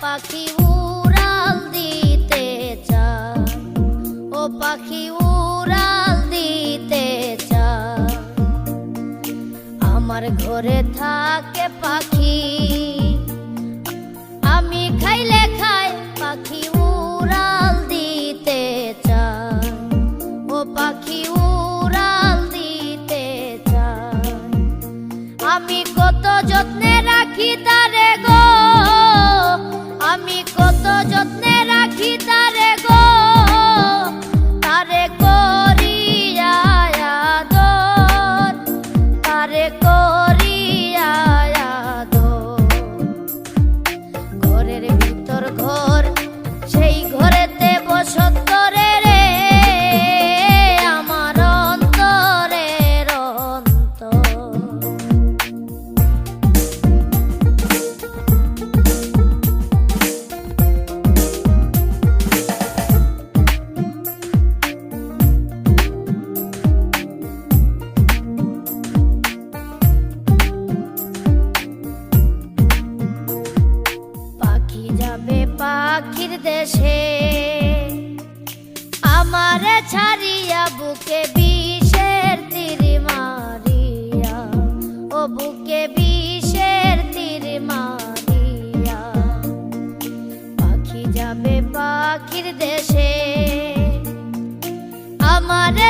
পাখি উড়াল দিতে চায়, ও পাখি উড়াল দিতে চায়। আমার ঘরে থাকে পাখি, আমি খাইলে খাই, পাখি উড়াল দিতে চায়, ও পাখি উড়াল দিতে চায়। আমি কত যত্নে রাখি তারে গো, আমি কত যত্নে রাখি তারে গো, তারে করিয়া আদর, তারে করিয়া আদর। ঘরের ভিতর ঘর, সেই ঘরেতে বসত রে রে, আমার অন্তরের অন্তর। পাখি যাবে পাখির দেশে, আমারে ছাড়িয়া, বুকে বিষের তীর মারিয়া, ও বুকে বিষের তীর মারিয়া। পাখি যাবে পাখির দেশে, আমারে